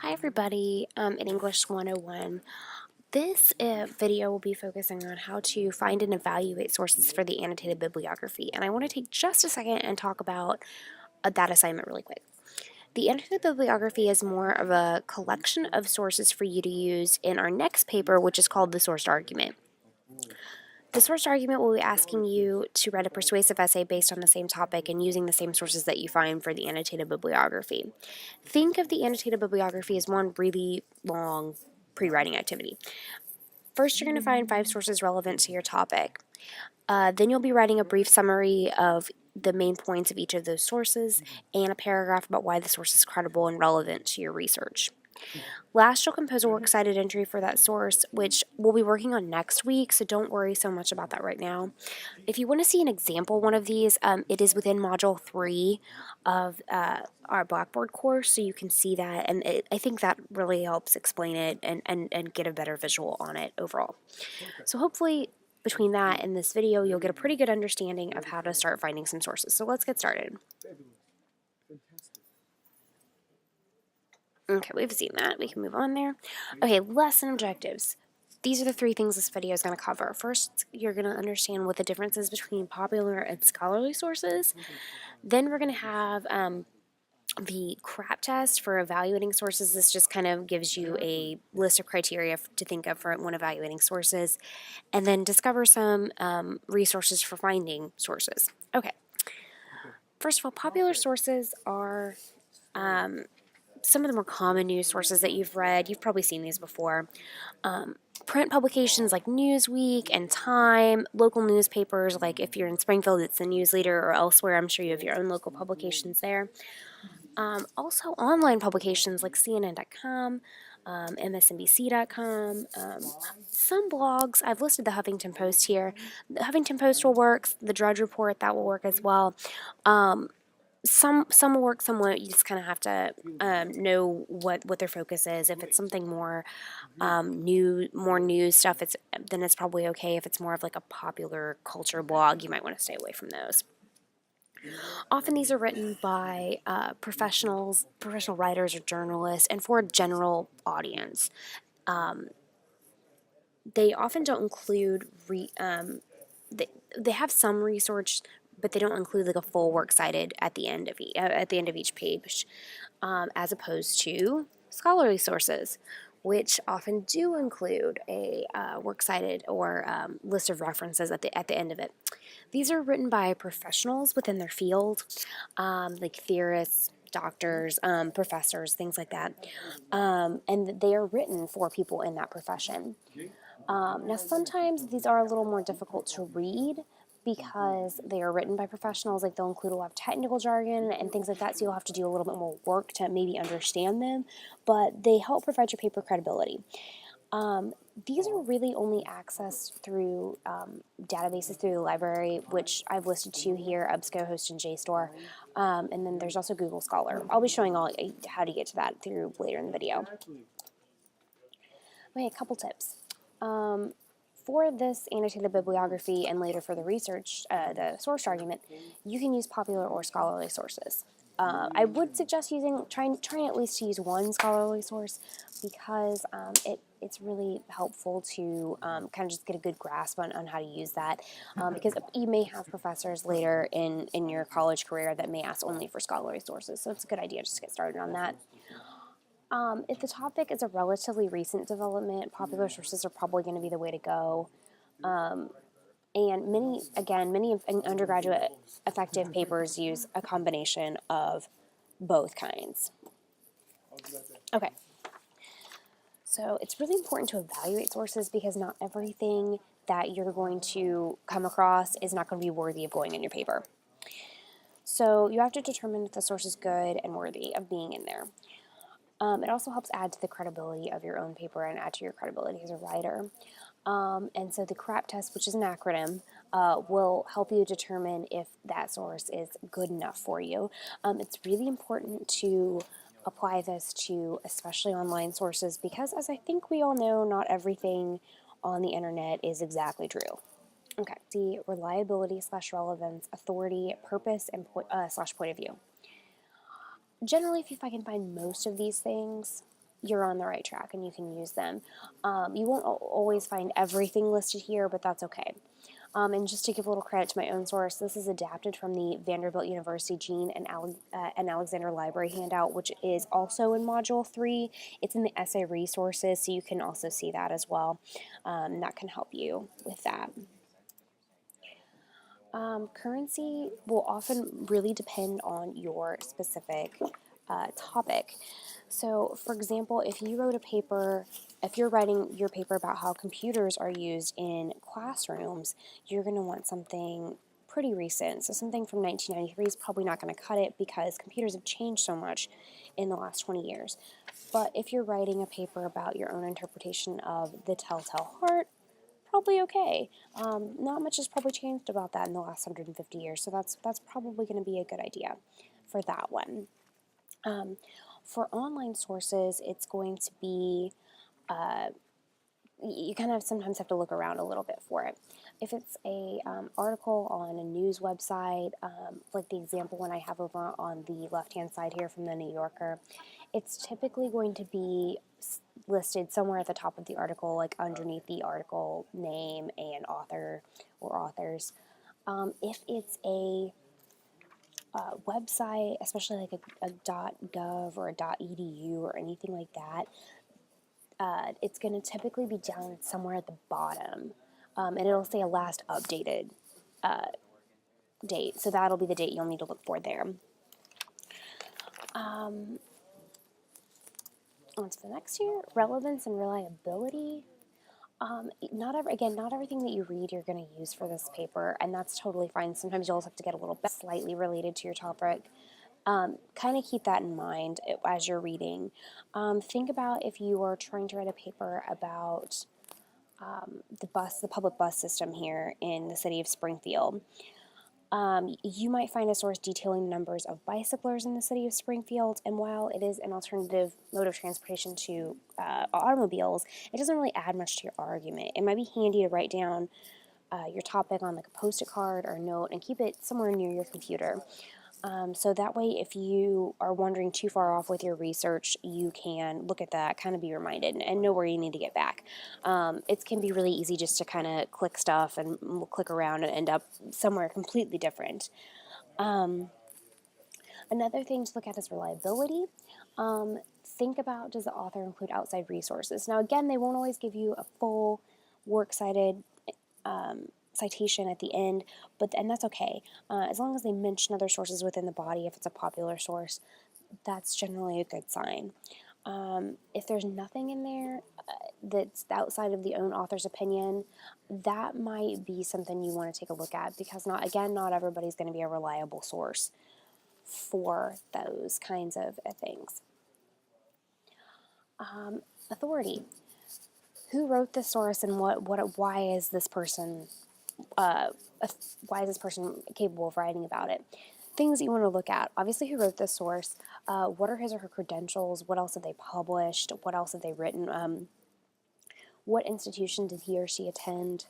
Hi everybody, in English 101. This video will be focusing on how to find and evaluate sources for the annotated bibliography, and I want to take just a second and talk about that assignment really quick. The annotated bibliography is more of a collection of sources for you to use in our next paper, which is called the sourced argument. The sourced argument will be asking you to write a persuasive essay based on the same topic and using the same sources that you find for the annotated bibliography. Think of the annotated bibliography as one really long pre-writing activity. First, you're going to find 5 sources relevant to your topic. Then you'll be writing a brief summary of the main points of each of those sources and a paragraph about why the source is credible and relevant to your research. Last, you'll compose a works cited entry for that source, which we'll be working on next week, so don't worry so much about that right now. If you want to see an example one of these, it is within Module 3 of our Blackboard course, so you can see that, and I think that really helps explain it and get a better visual on it overall. So hopefully between that and this video, you'll get a pretty good understanding of how to start finding some sources. So let's get started. Okay, we've seen that. We can move on there. Okay, lesson objectives. These are the 3 things this video is going to cover. First, you're going to understand what the difference is between popular and scholarly sources. Then we're going to have the CRAP test for evaluating sources. This just kind of gives you a list of criteria to think of for when evaluating sources. And then discover some resources for finding sources. Okay. First of all, popular sources are some of the more common news sources that you've read. You've probably seen these before. Print publications like Newsweek and Time, local newspapers like if you're in Springfield, it's the News Leader, or elsewhere, I'm sure you have your own local publications there. Also online publications like CNN.com, MSNBC.com, some blogs. I've listed the Huffington Post here. The Huffington Post will work, the Drudge Report, that will work as well. Some will work, some won't. You just kind of have to know what their focus is. If it's something more more news stuff, then it's probably okay. If it's more of like a popular culture blog, you might want to stay away from those. Often these are written by professional writers or journalists, and for a general audience. They often don't include they have some research, but they don't include like a full works cited at the end of each page, as opposed to scholarly sources, which often do include a works cited or list of references at the end of it. These are written by professionals within their field, like theorists, doctors, professors, things like that, and they are written for people in that profession. Now, sometimes these are a little more difficult to read because they are written by professionals. Like, they'll include a lot of technical jargon and things like that, so you'll have to do a little bit more work to maybe understand them, but they help provide your paper credibility. These are really only accessed through databases through the library, which I've listed to you here, EBSCO, Host, and JSTOR. And then there's also Google Scholar. I'll be showing all how to get to that through later in the video. Okay, a couple tips. For this annotated bibliography and later for the research, the source argument, you can use popular or scholarly sources. I would suggest trying at least to use one scholarly source because it's really helpful to kind of just get a good grasp on how to use that, because you may have professors later in your college career that may ask only for scholarly sources, so it's a good idea just to get started on that. If the topic is a relatively recent development, popular sources are probably going to be the way to go. And many undergraduate effective papers use a combination of both kinds. Okay. So it's really important to evaluate sources because not everything that you're going to come across is not going to be worthy of going in your paper. So you have to determine if the source is good and worthy of being in there. It also helps add to the credibility of your own paper and add to your credibility as a writer. And so the CRAP test, which is an acronym, will help you determine if that source is good enough for you. It's really important to apply this to especially online sources because, as I think we all know, not everything on the internet is exactly true. Okay, the reliability / relevance, authority, purpose, and / point of view. Generally, if I can find most of these things, you're on the right track and you can use them. You won't always find everything listed here, but that's okay. And just to give a little credit to my own source, this is adapted from the Vanderbilt University Gene and Alexander Library handout, which is also in Module 3. It's in the essay resources, so you can also see that as well. That can help you with that. Currency will often really depend on your specific topic. So, for example, if you're writing your paper about how computers are used in classrooms, you're going to want something pretty recent. So something from 1993 is probably not going to cut it because computers have changed so much in the last 20 years. But if you're writing a paper about your own interpretation of the telltale heart, probably okay. Not much has probably changed about that in the last 150 years, so that's probably going to be a good idea for that one. For online sources, it's going to be, you kind of sometimes have to look around a little bit for it. If it's a article on a news website, like the example one I have over on the left-hand side here from the New Yorker, it's typically going to be listed somewhere at the top of the article, like underneath the article name and author or authors. If it's a website, especially like a .gov or a .edu or anything like that, it's going to typically be down somewhere at the bottom, and it'll say a last updated date, so that'll be the date you'll need to look for there. On to the next here, relevance and reliability. Not everything that you read you're going to use for this paper, and that's totally fine. Sometimes you'll also have to get a little bit slightly related to your topic. Kind of keep that in mind as you're reading. Think about if you are trying to write a paper about the public bus system here in the city of Springfield. You might find a source detailing the numbers of bicyclers in the city of Springfield, and while it is an alternative mode of transportation to automobiles, it doesn't really add much to your argument. It might be handy to write down your topic on like a Post-it card or a note and keep it somewhere near your computer. So that way, if you are wandering too far off with your research, you can look at that, kind of be reminded, and know where you need to get back. It can be really easy just to kind of click stuff and click around and end up somewhere completely different. Another thing to look at is reliability. Think about, does the author include outside resources? Now, again, they won't always give you a full works cited citation at the end, and that's okay. As long as they mention other sources within the body, if it's a popular source, that's generally a good sign. If there's nothing in there that's outside of the own author's opinion, that might be something you want to take a look at, because not everybody's going to be a reliable source for those kinds of things. Authority. Who wrote this source, and why is this person capable of writing about it? Things that you want to look at. Obviously, who wrote this source? What are his or her credentials? What else have they published? What else have they written? What institution did he or she attend?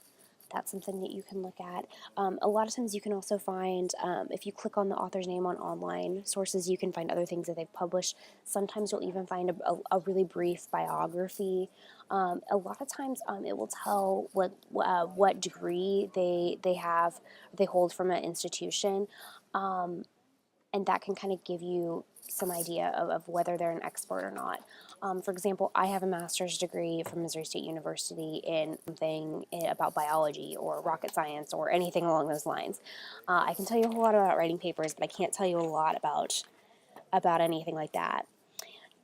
That's something that you can look at. A lot of times you can also find, if you click on the author's name on online sources, you can find other things that they've published. Sometimes you'll even find a really brief biography. A lot of times it will tell what degree they hold from an institution. And that can kind of give you some idea of whether they're an expert or not. For example, I have a master's degree from Missouri State University in something about biology or rocket science or anything along those lines. I can tell you a whole lot about writing papers, but I can't tell you a lot about anything like that.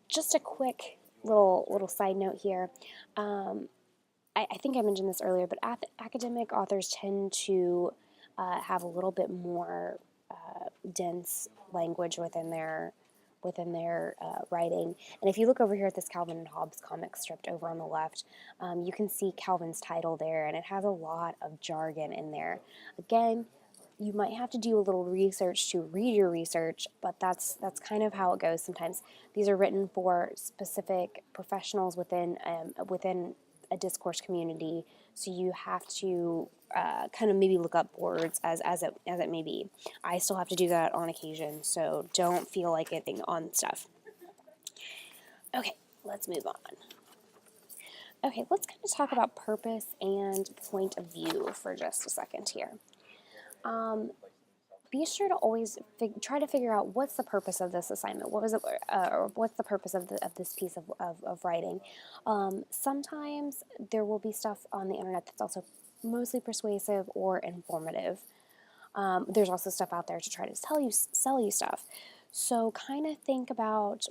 Just a quick little side note here. I think I mentioned this earlier, but academic authors tend to have a little bit more dense language within their writing. And if you look over here at this Calvin and Hobbes comic stripped over on the left, you can see Calvin's title there, and it has a lot of jargon in there. Again, you might have to do a little research to read your research, but that's kind of how it goes sometimes. These are written for specific professionals within a discourse community, so you have to kind of maybe look up words as it may be. I still have to do that on occasion, so don't feel like getting on stuff. Okay, let's move on. Okay, let's kind of talk about purpose and point of view for just a second here. Be sure to always try to figure out what's the purpose of this assignment. What was it, or what's the purpose of this piece of writing? Sometimes there will be stuff on the internet that's also mostly persuasive or informative. There's also stuff out there to try to sell you stuff. So kind of think about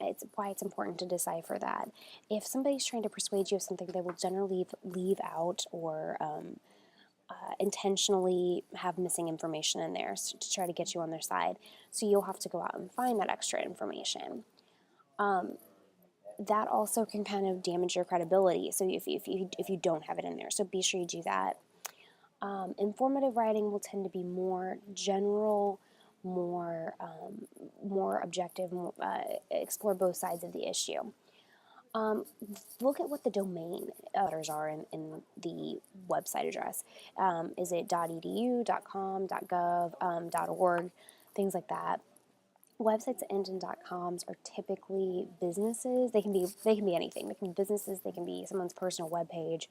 it's why it's important to decipher that. If somebody's trying to persuade you of something, they will generally leave out or intentionally have missing information in there to try to get you on their side. So you'll have to go out and find that extra information. That also can kind of damage your credibility. So if you don't have it in there, so be sure you do that. Informative writing will tend to be more general, more objective, explore both sides of the issue. Look at what the domain letters are in the website address. Is it .edu, .com, .gov, .org, things like that. Websites that end in .coms are typically businesses. They can be anything. They can be businesses. They can be someone's personal web page.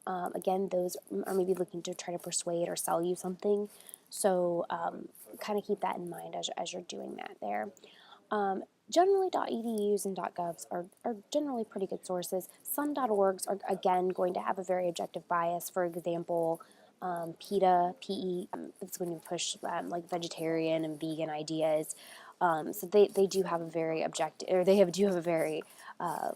Again, those are maybe looking to try to persuade or sell you something. So kind of keep that in mind as you're doing that there. Generally, .edus and .govs are generally pretty good sources. Some .orgs are, again, going to have a very objective bias. For example, PETA, P-E, it's when you push like vegetarian and vegan ideas. So they do have a very objective, or do have a very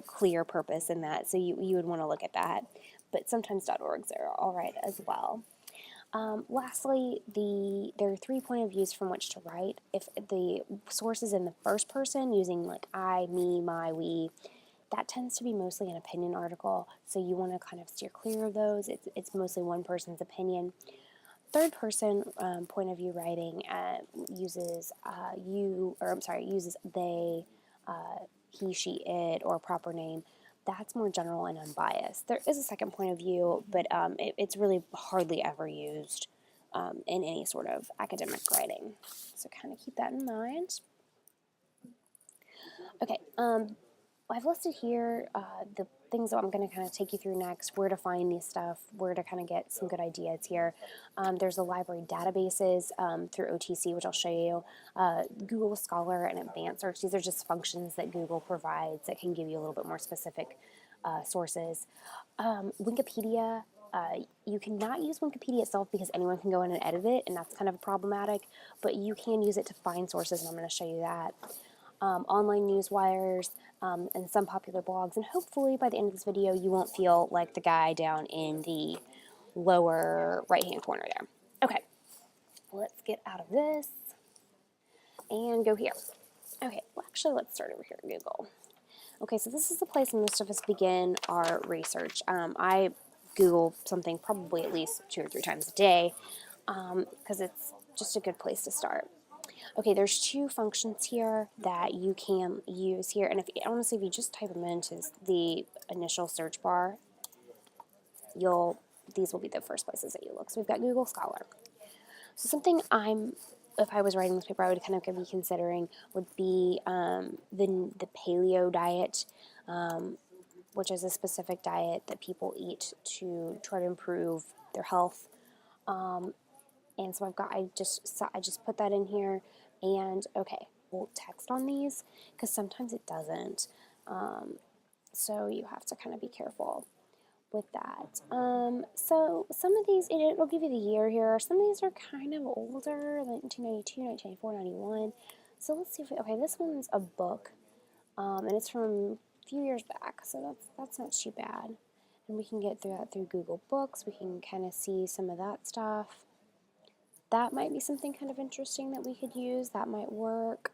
clear purpose in that. So you would want to look at that. But sometimes .orgs are all right as well. Lastly, there are 3 point of views from which to write. If the source is in the first person, using like I, me, my, we, that tends to be mostly an opinion article, so you want to kind of steer clear of those. It's mostly one person's opinion. Third person point of view writing uses uses they, he, she, it, or a proper name. That's more general and unbiased. There is a second point of view, but it's really hardly ever used in any sort of academic writing. So kind of keep that in mind. Okay, I've listed here the things that I'm going to kind of take you through next, where to find these stuff, where to kind of get some good ideas here. There's the library databases through OTC, which I'll show you, Google Scholar and Advanced Search. These are just functions that Google provides that can give you a little bit more specific sources. Wikipedia, you cannot use Wikipedia itself because anyone can go in and edit it, and that's kind of problematic, but you can use it to find sources, and I'm going to show you that. Online news wires, and some popular blogs, and hopefully by the end of this video you won't feel like the guy down in the lower right hand corner there. Okay, let's get out of this and go here. Okay, well actually let's start over here at Google. Okay, so this is the place most of us begin our research. I Google something probably at least 2 or 3 times a day because it's just a good place to start. Okay, there's 2 functions here that you can use here, and honestly, if you just type them into the initial search bar, these will be the first places that you look. So we've got Google Scholar. So something if I was writing this paper, I would kind of be considering would be the paleo diet, which is a specific diet that people eat to try to improve their health. And so I just put that in here, and okay, we'll text on these because sometimes it doesn't. So you have to kind of be careful with that. So some of these, it'll give you the year here. Some of these are kind of older, 1992, 1994, 91. So let's see okay, this one's a book, and it's from a few years back, so that's not too bad. And we can get through that through Google Books. We can kind of see some of that stuff. That might be something kind of interesting that we could use. That might work.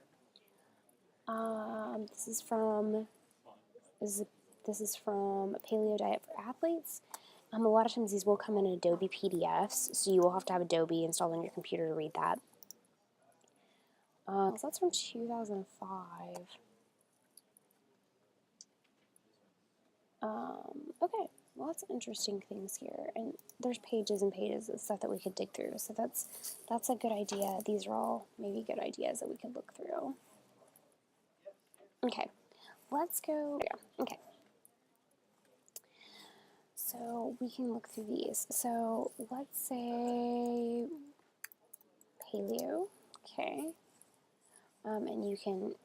This is from Paleo Diet for Athletes. A lot of times these will come in Adobe PDFs, so you will have to have Adobe installed on your computer to read that. So that's from 2005. Okay, lots of interesting things here, and there's pages and pages of stuff that we could dig through, so that's a good idea. These are all maybe good ideas that we could look through. Okay, let's go. Okay. So we can look through these. So let's say paleo. Okay. And you can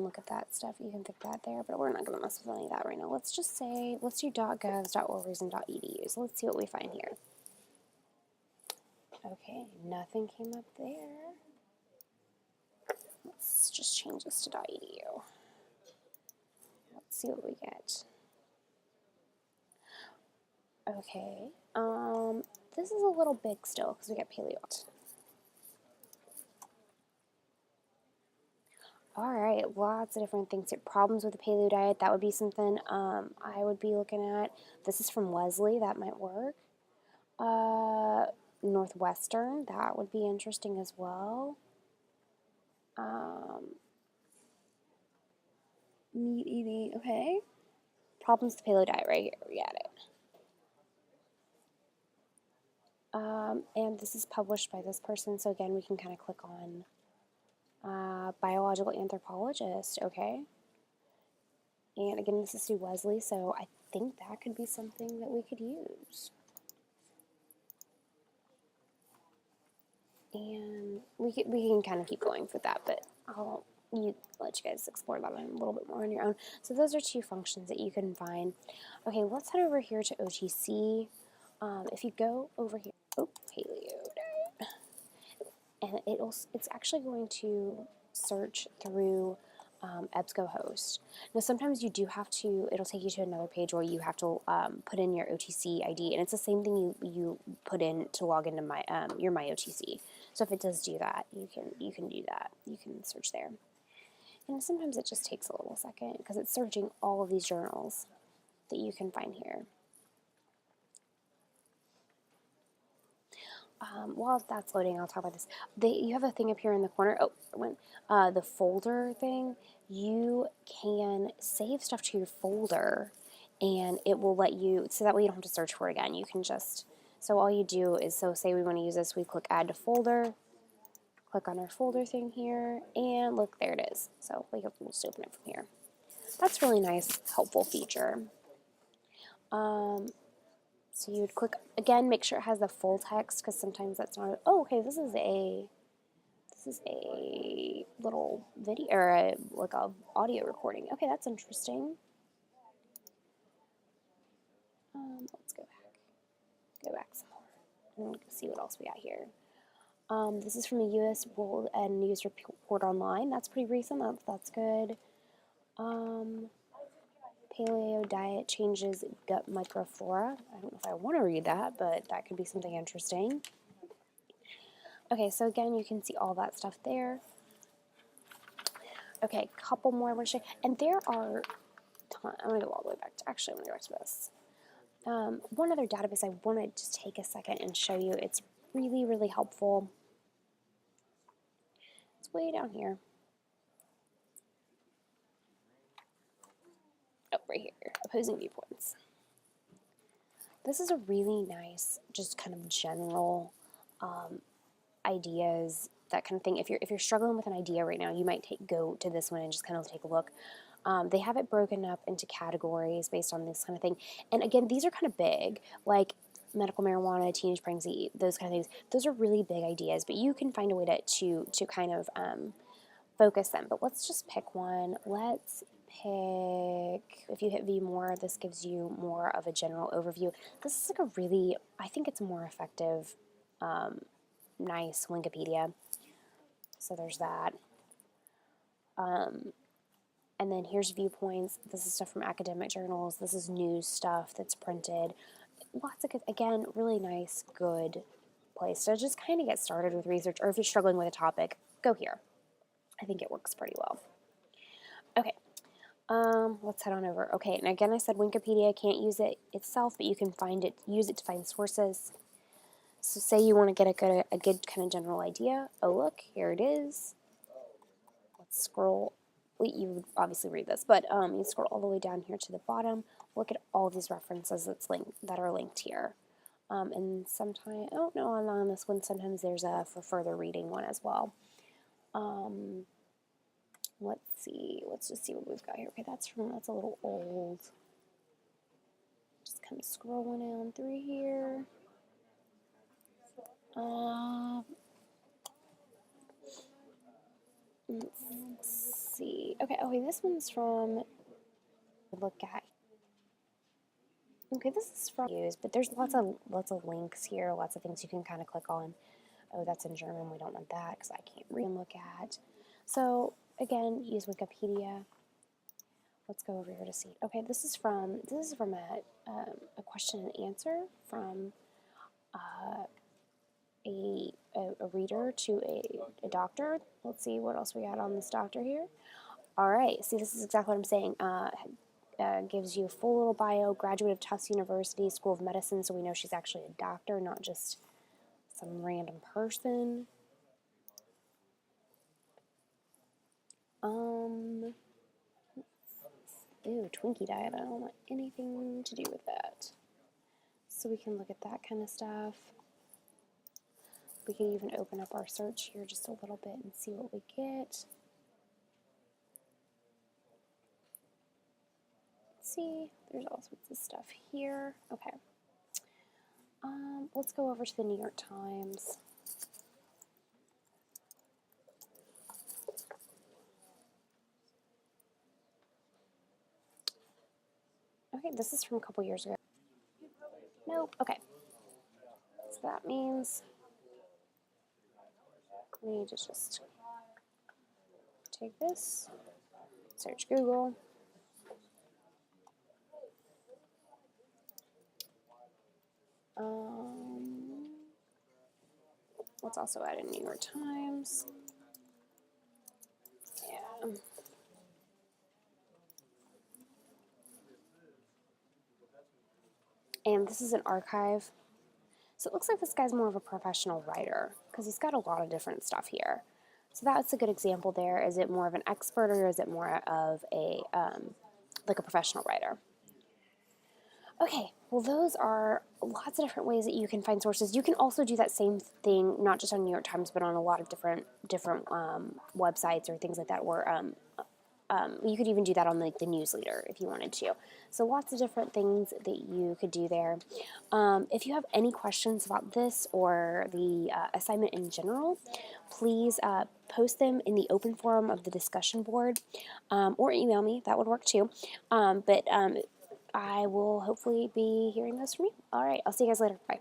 look at that stuff. You can pick that there, but we're not going to mess with any of that right now. Let's just say, let's do .govs, .orders, and .edu. So let's see what we find here. Okay, nothing came up there. Let's just change this to .edu. Let's see what we get. Okay, this is a little big still because we got paleo. All right, lots of different things here. Problems with the paleo diet, that would be something I would be looking at. This is from Wesley, that might work. Northwestern, that would be interesting as well. Meat eating, okay. Problems with the paleo diet right here, we got it. And this is published by this person, so again, we can kind of click on biological anthropologist, okay. And again, this is through Wesley, so I think that could be something that we could use. And we can kind of keep going with that, but I'll let you guys explore that a little bit more on your own. So those are two functions that you can find. Okay, let's head over here to OTC. If you go over here, oh, paleo diet, and it's actually going to search through EBSCOhost. Now sometimes you do have to, it'll take you to another page where you have to put in your OTC ID, and it's the same thing you put in to log into your MyOTC. So if it does do that, you can do that. You can search there. And sometimes it just takes a little second because it's searching all of these journals that you can find here. While that's loading, I'll talk about this. You have a thing up here in the corner. Oh, the folder thing. You can save stuff to your folder, and it will let you, so that way you don't have to search for it again. You can just, so all you do is, so say we want to use this, we click add to folder, click on our folder thing here, and look, there it is. So we can just open it from here. That's really nice, helpful feature. So you would click, again, make sure it has the full text, because sometimes that's not, oh, okay, this is a little video, or like a audio recording. Okay, that's interesting. Let's go back some more, and see what else we got here. This is from the U.S. World and News Report Online. That's pretty recent. That's good. Paleo diet changes gut microflora. I don't know if I want to read that, but that could be something interesting. Okay, so again, you can see all that stuff there. Okay, a couple more I want to show you. And there are tons. I'm going to go all the way back to, actually, I'm going to go back to this. One other database I want to just take a second and show you. It's really, really helpful. It's way down here. Oh, right here, opposing viewpoints. This is a really nice, just kind of general ideas, that kind of thing. If you're struggling with an idea right now, you might go to this one and just kind of take a look. They have it broken up into categories based on this kind of thing. And again, these are kind of big, like medical marijuana, teenage pregnancy, those kind of things. Those are really big ideas, but you can find a way to kind of focus them. But let's just pick one. Let's pick, if you hit view more, this gives you more of a general overview. This is like a really, I think it's a more effective, nice Wikipedia. So there's that. And then here's viewpoints. This is stuff from academic journals. This is news stuff that's printed. Lots of good, again, really nice, good place to just kind of get started with research. Or if you're struggling with a topic, go here. I think it works pretty well. Okay, let's head on over. Okay, and again, I said Wikipedia can't use it itself, but you can use it to find sources. So say you want to get a good kind of general idea. Oh, look, here it is. Let's scroll. You would obviously read this, but you scroll all the way down here to the bottom. Look at all these references that are linked here. And sometimes, oh no, on this one, sometimes there's a for further reading one as well. Let's see. Let's just see what we've got here. Okay, that's a little old. Just kind of scrolling down through here. Let's see. Okay, this one's from look at. Okay, this is from use, but there's lots of links here, lots of things you can kind of click on. Oh, that's in German. We don't want that because I can't read and look at. So again, use Wikipedia. Let's go over here to see. Okay, this is from a question and answer from a reader to a doctor. Let's see what else we got on this doctor here. All right, see, this is exactly what I'm saying. Gives you a full little bio, graduate of Tufts University School of Medicine, so we know she's actually a doctor, not just some random person. Ew, Twinkie diet. I don't want anything to do with that. So we can look at that kind of stuff. We can even open up our search here just a little bit and see what we get. See, there's all sorts of stuff here. Okay. Let's go over to the New York Times. Okay, this is from a couple years ago. Nope. Okay. So that means we need to just take this, search Google. Let's also add in New York Times. Yeah. And this is an archive. So it looks like this guy's more of a professional writer because he's got a lot of different stuff here. So that's a good example there. Is it more of an expert or is it more of a like a professional writer? Okay, well those are lots of different ways that you can find sources. You can also do that same thing, not just on New York Times, but on a lot of different websites or things like that, where you could even do that on like the newsletter if you wanted to. So lots of different things that you could do there. If you have any questions about this or the assignment in general, please post them in the open forum of the discussion board, or email me. That would work too. But I will hopefully be hearing those from you. All right, I'll see you guys later. Bye.